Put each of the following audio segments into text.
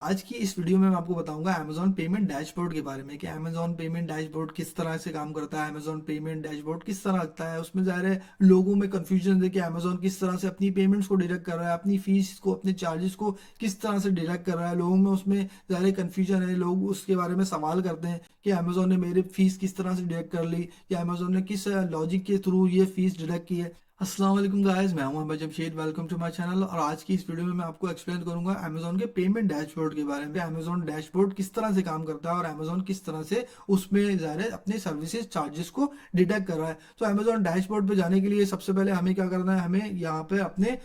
आज की इस वीडियो में मैं आपको बताऊंगा अमेजॉन पेमेंट डैशबोर्ड के बारे में कि अमेजॉन पेमेंट डैशबोर्ड किस तरह से काम करता है। अमेजॉन पेमेंट डैशबोर्ड किस तरह लगता है, उसमें ज़ाहिर है लोगों में कंफ्यूजन है कि अमेजॉन किस तरह से अपनी पेमेंट्स को डिडक्ट कर रहा है, अपनी फीस को, अपने चार्जेस को किस तरह से डिडक्ट कर रहा है। लोगों में उसमें ज़ाहिर है कन्फ्यूजन है, लोग उसके बारे में सवाल करते हैं कि अमेजॉन ने मेरी फीस किस तरह से डिडक्ट कर ली या अमेजॉन ने किस लॉजिक के थ्रू ये फीस डिडक्ट की है। अस्सलाम वालेकुम गाइस, मैं हूं Ahmad Jamshed. Welcome to my channel. और आज की इस वीडियो में मैं आपको एक्सप्लेन करूंगा अमेजॉन के पेमेंट डैशबोर्ड के बारे में। अमेजॉन डैशबोर्ड किस तरह से काम करता है और अमेजॉन किस तरह से उसमें ज़ाहिर है अपने सर्विसेज चार्जेस को डिडक्ट कर रहा है। तो अमेजॉन डैशबोर्ड पे जाने के लिए सबसे पहले हमें क्या करना है, हमें यहाँ पे अपने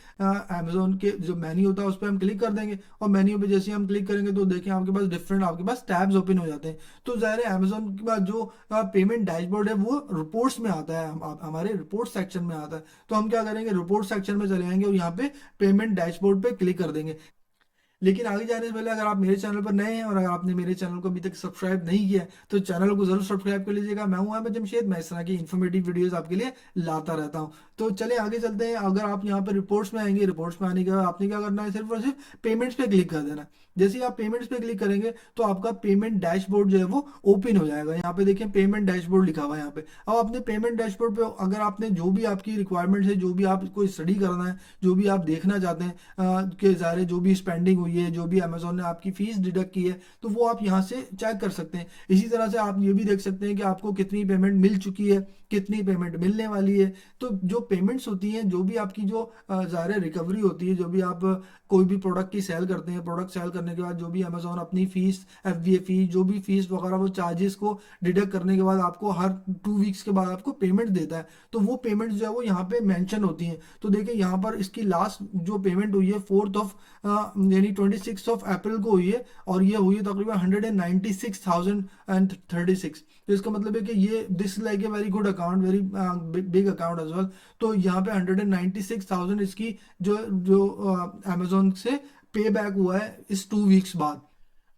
अमेजॉन के जो मेन्यू होता है उस पर हम क्लिक कर देंगे। और मेन्यू पे जैसे हम क्लिक करेंगे तो देखिए आपके पास डिफरेंट आपके पास टैब्स ओपन हो जाते हैं। तो ज़ाहिर है अमेजॉन के पास जो पेमेंट डैशबोर्ड है वो रिपोर्ट्स में आता है, हमारे रिपोर्ट सेक्शन में आता है। तो हम क्या करेंगे, रिपोर्ट सेक्शन में चले जाएंगे और यहाँ पे पेमेंट डैशबोर्ड पे क्लिक कर देंगे। लेकिन आगे जाने से पहले अगर आप मेरे चैनल पर नए हैं और अगर आपने मेरे चैनल को अभी तक सब्सक्राइब नहीं किया है तो चैनल को जरूर सब्सक्राइब कर लीजिएगा। मैं हूं अहमद जमशेद, मैं इस तरह की इन्फॉर्मेटिव वीडियोस आपके लिए लाता रहता हूं। तो चलिए आगे चलते हैं। अगर आप यहाँ पे रिपोर्ट्स में आएंगे, रिपोर्ट्स में आने के बाद आपने क्या करना है, सिर्फ और सिर्फ पेमेंट्स पे क्लिक कर देना है। जैसे ही आप पेमेंट्स पे क्लिक करेंगे तो आपका पेमेंट डैशबोर्ड जो है वो ओपन हो जाएगा। यहाँ पे देखिए पेमेंट डैशबोर्ड लिखा हुआ है यहाँ पे। अब अपने पेमेंट डैशबोर्ड पे अगर आपने जो भी आपकी रिक्वायरमेंट्स है, जो भी आपको स्टडी करना है, जो भी आप देखना चाहते हैं कि ज़ाहिर है जो भी स्पेंडिंग हुई है, जो भी अमेजोन ने आपकी फीस डिडक्ट की है, तो वो आप यहाँ से चेक कर सकते हैं। इसी तरह से आप ये भी देख सकते हैं कि आपको कितनी पेमेंट मिल चुकी है, कितनी पेमेंट मिलने वाली है। तो जो पेमेंट्स होती हैं, जो भी आपकी जो ज़ाहिर है रिकवरी होती है, जो भी आप कोई भी प्रोडक्ट की सेल करते हैं, प्रोडक्ट सेल करने के बाद जो भी अमेजोन अपनी फीस, एफ फीस, जो भी फीस वगैरह वो चार्जेस को डिडक्ट करने के बाद आपको हर 2 वीक्स के बाद आपको पेमेंट देता है। तो वो पेमेंट जो है वो यहाँ पे मेंशन होती हैं। तो देखिए यहाँ पर इसकी लास्ट जो पेमेंट हुई है 4 यानी 26 अप्रैल को हुई है और ये हुई है तकरीबन 196,036। तो इसका मतलब है कि ये this like a very good account, very big account as well. तो यहाँ पे 196,000 इसकी जो जो अमेजोन से पे बैक हुआ है इस 2 वीक्स बाद।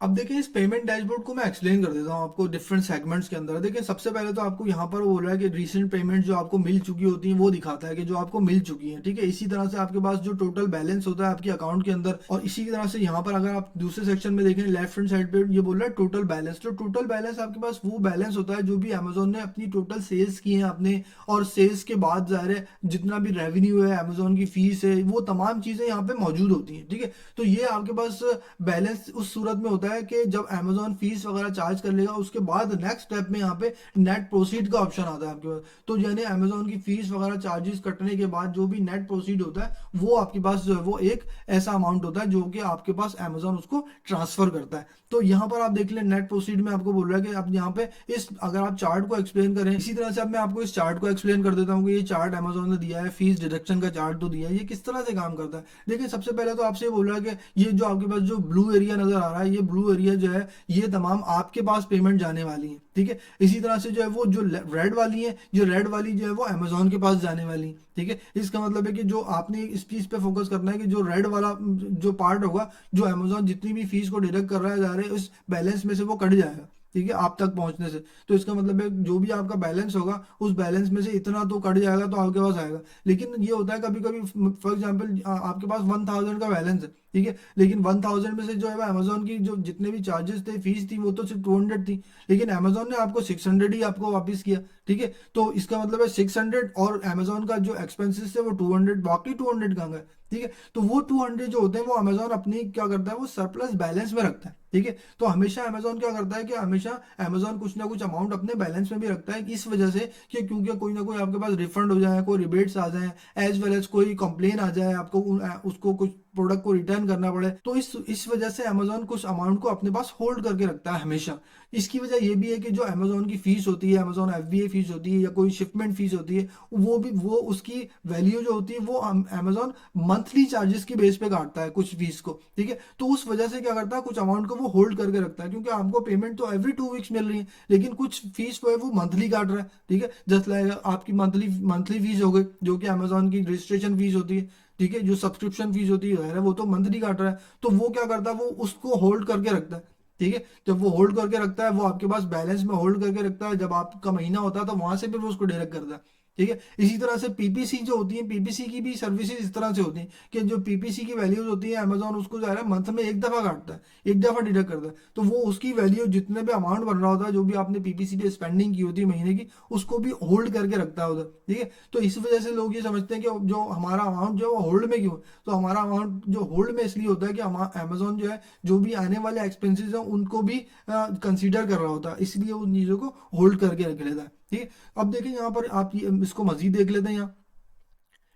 अब देखिए इस पेमेंट डैशबोर्ड को मैं एक्सप्लेन कर देता हूँ आपको डिफरेंट सेगमेंट्स के अंदर। देखिए सबसे पहले तो आपको यहाँ पर बोल रहा है कि रीसेंट पेमेंट जो आपको मिल चुकी होती है वो दिखाता है कि जो आपको मिल चुकी है, ठीक है। इसी तरह से आपके पास जो टोटल बैलेंस होता है आपके अकाउंट के अंदर, और इसी तरह से यहाँ पर अगर आप दूसरे सेक्शन में देखें लेफ्ट हैंड साइड पे ये बोल रहा है टोटल बैलेंस। तो टोटल बैलेंस आपके पास वो बैलेंस होता है जो भी अमेजोन ने अपनी टोटल सेल्स की है अपने, और सेल्स के बाद ज़ाहिर है जितना भी रेवेन्यू है, अमेजोन की फीस है, वो तमाम चीज़ें यहाँ पे मौजूद होती हैं, ठीक है। तो ये आपके पास बैलेंस उस सूरत में होता है कि जब अमेजोन फीस वगैरह चार्ज कर लेगा उसके बाद नेक्स्ट स्टेप में यहाँ पे नेट प्रोसीड का ऑप्शन आता है आपके पास। तो यानी अमेजोन की फीस वगैरह चार्जेस कटने के बाद जो भी नेट प्रोसीड होता है वो आपके पास जो है वो एक ऐसा अमाउंट होता है जो कि आपके पास अमेजोन उसको ट्रांसफर करता है। तो यहाँ पर आप देख लें नेट प्रोसीड में आपको बोल रहा है कि आप यहाँ पे इस अगर आप चार्ट को एक्सप्लेन करें, इसी तरह से अब मैं आपको इस चार्ट को एक्सप्लेन कर देता हूँ कि ये चार्ट अमेजोन ने दिया है, फीस डिडक्शन का चार्ट तो दिया है, ये किस तरह से काम करता है। देखिए सबसे पहले तो आपसे बोल रहा है कि ये जो आपके पास जो ब्लू एरिया नजर आ रहा है, ये ब्लू एरिया जो है ये तमाम आपके पास पेमेंट जाने वाली है, ठीक है। इसी तरह से जो है वो जो रेड वाली है, जो रेड वाली जो है वो अमेजोन के पास जाने वाली है, ठीक है। इसका मतलब है कि जो आपने इस चीज पे फोकस करना है कि जो रेड वाला जो पार्ट होगा, जो अमेजोन जितनी भी फीस को डिडक्ट कर रहा है जा रहे उस बैलेंस में से वो कट जाएगा, ठीक है, आप तक पहुंचने से। तो इसका मतलब है जो भी आपका बैलेंस होगा उस बैलेंस में से इतना तो कट जाएगा तो आपके पास आएगा। लेकिन ये होता है कभी कभी, फॉर एग्जांपल आपके पास 1000 का बैलेंस है, ठीक है, लेकिन 1000 में से जो है अमेजोन की जो जितने भी चार्जेस थे, फीस थी, वो तो सिर्फ 200 थी, लेकिन अमेजोन ने आपको 600 ही आपको वापस किया, ठीक है। तो इसका मतलब है 600 और अमेजोन का जो एक्सपेंसिस थे वो 200, बाकी 200 कहाँ गए, ठीक है। तो वो 200 जो होते हैं वो अमेजोन अपनी क्या करता है, वो सरप्लस बैलेंस में रखता है, ठीक है। तो हमेशा अमेजोन क्या करता है कि हमेशा अमेजोन कुछ ना कुछ अमाउंट अपने बैलेंस में भी रखता है, इस वजह से कि क्योंकि कोई ना कोई आपके पास रिफंड हो जाए, कोई रिबेट्स आ जाए, एज वेल एज कोई कंप्लेन आ जाए, आपको उसको कुछ प्रोडक्ट को रिटर्न करना पड़े, तो इस वजह से अमेजोन कुछ अमाउंट को अपने पास होल्ड करके रखता है हमेशा। इसकी वजह ये भी है कि जो अमेजोन की फीस होती है, अमेजोन एफ फीस होती है या कोई शिपमेंट फीस होती है, वो उसकी वैल्यू जो होती है वो अमेजोन मंथली चार्जेस की बेस पे काटता है कुछ फीस को, ठीक है। तो उस वजह से क्या करता है, कुछ अमाउंट को वो होल्ड करके रखता है, क्योंकि आपको पेमेंट तो एवरी 2 वीक्स मिल रही है, लेकिन कुछ फीस जो है वो मंथली काट रहा है, ठीक है। जस्ट लाइक आपकी मंथली मंथली फीस हो गई जो कि अमेजोन की रजिस्ट्रेशन फीस होती है, ठीक है, जो सब्सक्रिप्शन फीस होती है वो तो मंथली काट रहा है। तो वो क्या करता है, वो उसको होल्ड करके रखता है, ठीक है। जब वो होल्ड करके रखता है, वो आपके पास बैलेंस में होल्ड करके रखता है, जब आपका महीना होता है तो वहां से फिर वो उसको डायरेक्ट करता है, ठीक है। इसी तरह से पीपीसी जो होती है, पीपीसी की भी सर्विसेज इस तरह से होती हैं कि जो पीपीसी की वैल्यूज होती है अमेजोन उसको जो है मंथ में एक दफा काटता है, एक दफा डिडक्ट करता है, तो वो उसकी वैल्यू जितने भी अमाउंट बन रहा होता है, जो भी आपने पीपीसी पे स्पेंडिंग की होती है महीने की, उसको भी होल्ड करके रखता है उधर। ठीक है, तो इस वजह से लोग ये समझते हैं कि जो हमारा अमाउंट जो है वो होल्ड में क्यों, तो हमारा अमाउंट जो होल्ड में इसलिए होता है कि अमेजोन जो है जो भी आने वाले एक्सपेंसेस हैं उनको भी कंसीडर कर रहा होता है, इसलिए उन चीज़ों को होल्ड करके रख लेता है। ठीक है, अब देखिए यहाँ पर आप इसको मजीद देख लेते हैं यहाँ।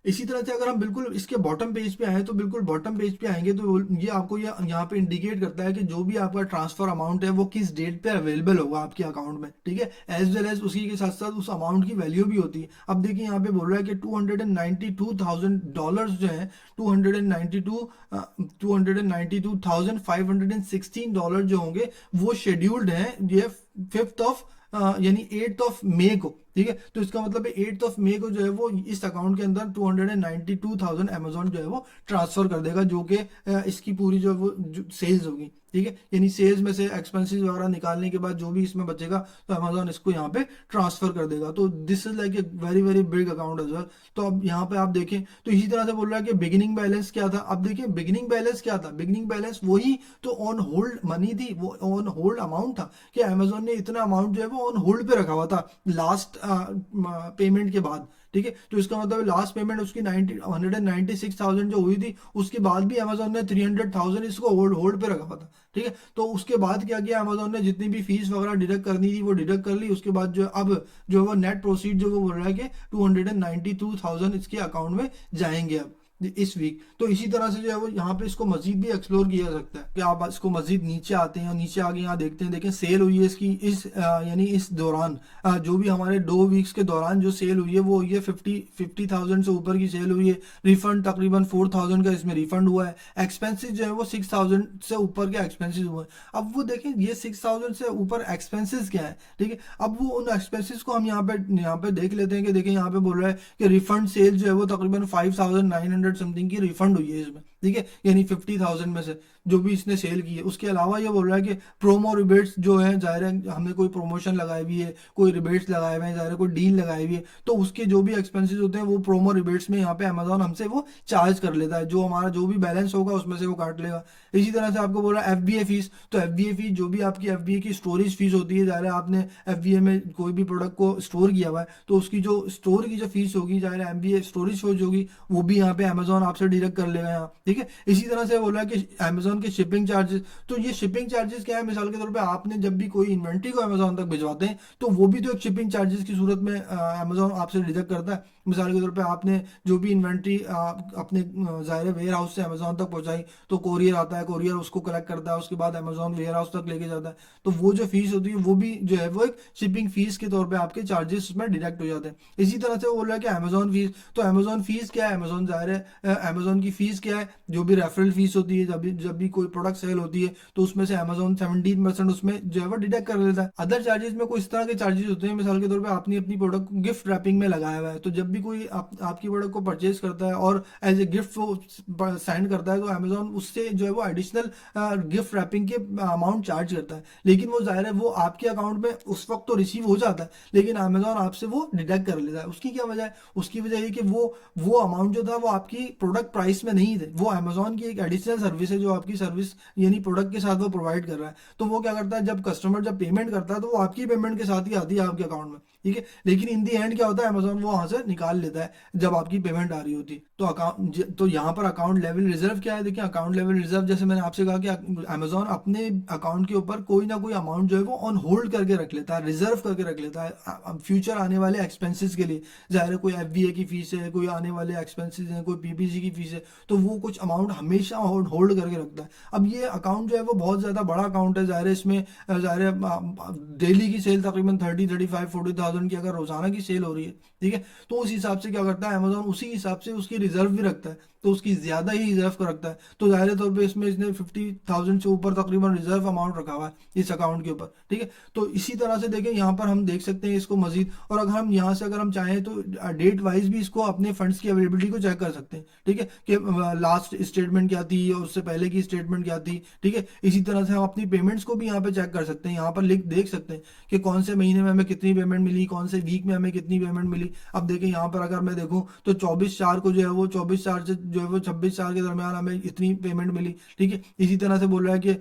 इसी तरह से अगर हम बिल्कुल इसके बॉटम पेज पे आए तो बिल्कुल बॉटम पेज पे आएंगे तो ये आपको ये यहाँ पे इंडिकेट करता है कि जो भी आपका ट्रांसफर अमाउंट है वो किस डेट पे अवेलेबल होगा आपके अकाउंट में। ठीक है, एज वेल एज उसी के साथ साथ उस अमाउंट की वैल्यू भी होती है। अब देखिए यहाँ पे बोल रहा है कि $292,000 जो है, 292,516 जो होंगे वो शेड्यूल्ड है ये 5th ऑफ यानी 8th ऑफ मे को। ठीक है, तो इसका मतलब है 8th ऑफ मे को जो है वो इस अकाउंट के अंदर 292,000 अमेजोन जो है वो ट्रांसफर कर देगा, जो कि इसकी पूरी जो वो सेल्स होगी। ठीक है, यानी सेल्स में से एक्सपेंसेस वगैरह निकालने के बाद जो भी इसमें बचेगा तो अमेजोन इसको यहाँ पे ट्रांसफर कर देगा। तो this is like a very very big account as well. तो अब यहाँ पे आप देखें तो इसी तरह से बोल रहा है कि बिगिनिंग बैलेंस क्या था। अब देखिए बिगिनिंग बैलेंस क्या था, बिगिनिंग बैलेंस वही तो ऑन होल्ड मनी थी, वो ऑन होल्ड अमाउंट था कि अमेजोन ने इतना अमाउंट जो है वो ऑन होल्ड पे रखा हुआ था लास्ट पेमेंट के बाद। ठीक है, तो इसका मतलब लास्ट पेमेंट उसकी 196,000 जो हुई थी, उसके बाद भी अमेजोन ने 300,000 इसको होल्ड पे रखा हुआ था। ठीक है, तो उसके बाद क्या किया अमेजोन ने, जितनी भी फीस वगैरह डिडक्ट करनी थी वो डिडक्ट कर ली। उसके बाद जो अब जो वो नेट प्रोसीड जो वो बोल रहा है कि 292,000 इसके अकाउंट में जाएंगे अब इस वीक। तो इसी तरह से जो है वो यहाँ पे इसको मजीद भी एक्सप्लोर किया जा सकता है कि आप इसको मजीद नीचे आते हैं और नीचे आगे यहाँ देखते हैं, देखें सेल हुई है इसकी इस यानी इस दौरान जो भी हमारे 2 वीक्स के दौरान जो सेल हुई है वो हुई है 50,000 से ऊपर की सेल हुई है। रिफंड तकरीबन 4,000 का इसमें रिफंड हुआ है। एक्सपेंसिस जो है वो 6,000 से ऊपर के एक्सपेंसिस हुए हैं। अब वो देखें ये 6,000 से ऊपर एक्सपेंसिस क्या है। ठीक है, अब वो उन एक्सपेंसिस को हम यहाँ पे देख लेते हैं कि देखें यहाँ पे बोल रहा है कि रिफंड सेल जो है वो तकरीबन 5,900 समथिंग की रिफंड हुई है इसमें। ठीक है, यानी 50,000 में से जो भी इसने सेल की है। उसके अलावा ये बोल रहा है कि प्रोमो रिबेट्स जो है, जाहिर है हमने कोई प्रमोशन लगाई हुई है, कोई रिबेट्स लगाए हुए हैं, जाहिर है कोई डील लगाई हुई है, तो उसके जो भी एक्सपेंसेस होते हैं वो प्रोमो रिबेट्स में यहाँ पे अमेजोन हमसे वो चार्ज कर लेता है, जो हमारा जो भी बैलेंस होगा उसमें से वो काट लेगा। इसी तरह से आपको बोल रहा है एफबीए फीस, तो एफबीए फीस जो भी आपकी एफबीए की स्टोरेज फीस होती है, जाहिर है आपने एफबीए में कोई भी प्रोडक्ट को स्टोर किया हुआ है तो उसकी जो स्टोर की जो फीस होगी, जाहिर है एफबीए स्टोरेज फीस होगी, वो भी यहाँ पे अमेजोन आपसे डिडक्ट कर लेगा यहाँ। ठीक है, इसी तरह से बोला कि अमेजोन के शिपिंग चार्जेस, तो ये शिपिंग चार्जेस क्या है, मिसाल के तौर पे आपने जब भी कोई इन्वेंट्री को अमेजोन तक भिजवाते हैं तो वो भी तो एक शिपिंग चार्जेस की सूरत में अमेजोन आपसे डिडक्ट करता है। मिसाल के तौर पे आपने जो भी इन्वेंट्री अपने जाहिर वेयर हाउस से अमेजोन तक पहुंचाई तो कोरियर आता है, कोरियर उसको कलेक्ट करता है, उसके बाद अमेजोन वेयर हाउस तक लेके जाता है, तो वो जो फीस होती है वो भी जो है वो एक शिपिंग फीस के तौर पे आपके चार्जेस उसमें डिडक्ट हो जाते हैं। इसी तरह से वो बोल रहा है कि अमेजोन फीस, तो अमेजोन फीस क्या है, अमेजोन जाहिर है अमेजोन की फीस क्या है, जो भी रेफरल फीस होती है, जब भी कोई प्रोडक्ट सेल होती है तो उसमें से अमेजोन 17% उसमें जो है वो डिडक्ट कर लेता है। अदर चार्जेस में कोई इस तरह के चार्जेस होते हैं, मिसाल के तौर पे आपने अपनी प्रोडक्ट को गिफ्ट रैपिंग में लगाया हुआ है, तो जब भी कोई आपकी प्रोडक्ट को परचेज करता है और एज ए गिफ्ट वो सेंड करता है तो अमेजोन उससे जो है वो एडिशनल गिफ्ट रैपिंग के अमाउंट चार्ज करता है। लेकिन वो जाहिर है वो आपके अकाउंट में उस वक्त तो रिसीव हो जाता है, लेकिन अमेजोन आपसे वो डिडक्ट कर लेता है। उसकी क्या वजह है, उसकी वजह ये कि वो अमाउंट जो था वो आपकी प्रोडक्ट प्राइस में नहीं थे, वो अमेजोन की एक एडिशनल सर्विस है जो आपकी सर्विस यानी प्रोडक्ट के साथ वो प्रोवाइड कर रहा है। तो वो क्या करता है, जब कस्टमर जब पेमेंट करता है तो वो आपकी पेमेंट के साथ ही आती है आपके अकाउंट में। ठीक है, लेकिन इन दी एंड क्या होता है, अमेजोन वो वहां से निकाल लेता है जब आपकी पेमेंट आ रही होती है। तो अकाउंट, तो यहाँ पर अकाउंट लेवल रिजर्व क्या है, देखिए अकाउंट लेवल रिजर्व जैसे मैंने आपसे कहा कि अमेजोन अपने अकाउंट के ऊपर कोई ना कोई अमाउंट जो है वो ऑन होल्ड करके रख लेता है, रिजर्व करके रख लेता है फ्यूचर आने वाले एक्सपेंसेस के लिए। जाहिर है कोई एफबीए की फीस है, कोई आने वाले एक्सपेंसेस हैं, कोई पीपीसी की फीस है, तो वो कुछ अमाउंट हमेशा होल्ड करके रखता है। अब ये अकाउंट जो है वो बहुत ज़्यादा बड़ा अकाउंट है, जाहिर है इसमें जाहिर है डेली की सेल तकरीबन 30, 35, 40,000 की अगर रोजाना की सेल हो रही है, ठीक है, तो उस हिसाब से क्या करता है अमेजोन, उसी हिसाब से उसकी रिजर्व भी रखता है। तो उसकी ज़्यादा ही रिजर्व को रखता है, तो ज़ाहिर तौर पे इसमें इसने 50,000 से ऊपर तकरीबन रिजर्व अमाउंट रखा हुआ है इस अकाउंट के ऊपर, ठीक है। तो इसी तरह से देखें यहाँ पर हम देख सकते हैं इसको मजीद, और अगर हम यहाँ से अगर हम चाहें तो डेट वाइज भी इसको अपने फंड्स की अवेलेबिलिटी को चेक कर सकते हैं, ठीक है, कि लास्ट स्टेटमेंट क्या थी और उससे पहले की स्टेटमेंट क्या थी, ठीक है। इसी तरह से हम अपनी पेमेंट्स को भी यहाँ पे चेक कर सकते हैं, यहाँ पर लिख देख सकते हैं कि कौन से महीने में हमें कितनी पेमेंट मिली, कौन से वीक में हमें कितनी पेमेंट मिली। अब देखें यहाँ पर अगर मैं देखूँ तो 24/4 को जो है वो 24/4 से जो है वो 26/4 के दरमियान हमें इतनी पेमेंट मिली, ठीक है। इसी तरह से बोल रहा है कि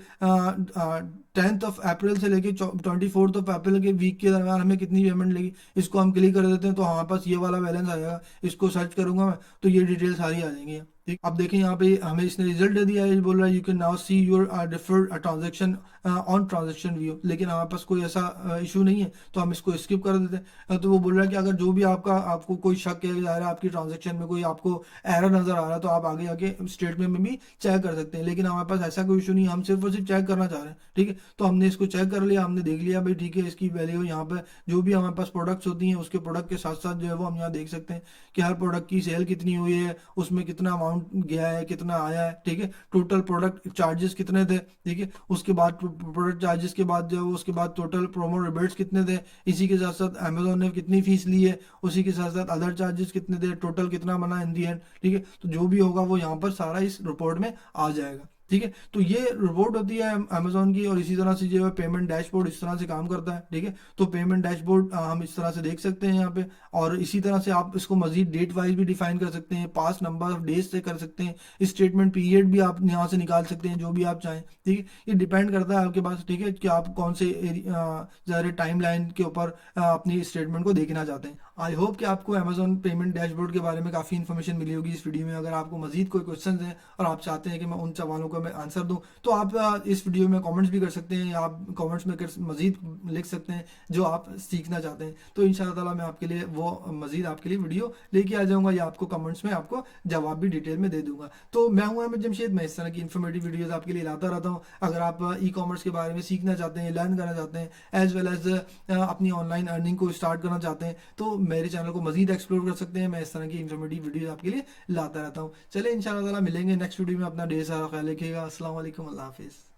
10th ऑफ अप्रैल से लेके 24th ऑफ अप्रैल के वीक के दरमियान हमें कितनी पेमेंट लगी। इसको हम क्लिक कर देते हैं तो हमारे पास ये वाला बैलेंस आएगा, इसको सर्च करूंगा मैं तो ये डिटेल सारी आ जाएंगी, ठीक। अब देखें यहाँ पे हमें इसने रिजल्ट दे दिया है, ये बोल रहा है you can now see your deferred transaction on transaction view, लेकिन हमारे पास कोई ऐसा इशू नहीं है तो हम इसको स्किप कर देते हैं। तो वो बोल रहा है कि अगर जो भी आपको कोई शक है जा रहा है आपकी ट्रांजेक्शन में, कोई आपको एरर नजर आ रहा है तो आप आगे आके स्टेटमेंट में भी चेक कर सकते हैं, लेकिन हमारे पास ऐसा कोई इशू नहीं है, हम सिर्फ और सिर्फ चेक करना चाह रहे हैं, ठीक है। तो हमने इसको चेक कर लिया, हमने देख लिया भाई ठीक है, इसकी वैल्यू यहाँ पे जो भी हमारे पास प्रोडक्ट्स होती हैं उसके प्रोडक्ट के साथ साथ जो है वो हम यहाँ देख सकते हैं कि हर प्रोडक्ट की सेल कितनी हुई है, उसमें कितना अमाउंट गया है, कितना आया है, ठीक है। टोटल प्रोडक्ट चार्जेस कितने थे, ठीक है। उसके बाद प्रोडक्ट चार्जेस के बाद जो है उसके बाद टोटल प्रोमो रिबेट्स कितने थे, इसी के साथ साथ अमेजोन ने कितनी फीस ली है, उसी के साथ साथ अदर चार्जेस कितने थे, टोटल कितना बना इन दी एंड, ठीक है। तो जो भी होगा वो यहाँ पर सारा इस रिपोर्ट में आ जाएगा, ठीक है। तो ये रिपोर्ट होती है अमेजोन की, और इसी तरह से जो है पेमेंट डैशबोर्ड इस तरह से काम करता है, ठीक है। तो पेमेंट डैशबोर्ड हम इस तरह से देख सकते हैं यहाँ पे, और इसी तरह से आप इसको मजीद डेट वाइज भी डिफाइन कर सकते हैं, पास नंबर ऑफ डेज से कर सकते हैं, स्टेटमेंट पीरियड भी आप यहाँ से निकाल सकते हैं जो भी आप चाहें, ठीक है। ये डिपेंड करता है आपके पास, ठीक है, कि आप कौन से ज़्यादा टाइम लाइन के ऊपर अपनी स्टेटमेंट को देखना चाहते हैं। आई होप कि आपको अमेजोन पेमेंट डैशबोर्ड के बारे में काफ़ी इन्फॉर्मेशन मिली होगी इस वीडियो में। अगर आपको मजीद कोई क्वेश्चन हैं और आप चाहते हैं कि मैं उन सवालों का मैं आंसर दूं तो आप इस वीडियो में कमेंट्स भी कर सकते हैं, या आप कमेंट्स में मजीद लिख सकते हैं जो आप सीखना चाहते हैं। तो इंशाअल्लाह ताला मैं आपके लिए वो मजीद आपके लिए वीडियो लेके आ जाऊँगा, या आपको कमेंट्स में आपको जवाब भी डिटेल में दे दूंगा। तो मैं हूँ अहमद जमशेद, मैं इस तरह की इन्फॉर्मेटिव वीडियोज़ आपके लिए लाता रहता हूँ। अगर आप ई कॉमर्स के बारे में सीखना चाहते हैं, लर्न करना चाहते हैं, एज वेल एज अपनी ऑनलाइन अर्निंग को स्टार्ट करना चाहते हैं, तो मेरे चैनल को मजीद एक्सप्लोर कर सकते हैं। मैं इस तरह की इन्फॉर्मेटिव वीडियो आपके लिए लाता रहता हूँ। चलिए इंशाल्लाह ताला मिलेंगे नेक्स्ट वीडियो में। अपना ढेर सारा ख्याल रखिएगा। अस्सलाम वालेकुम, अल्लाह हाफिज़।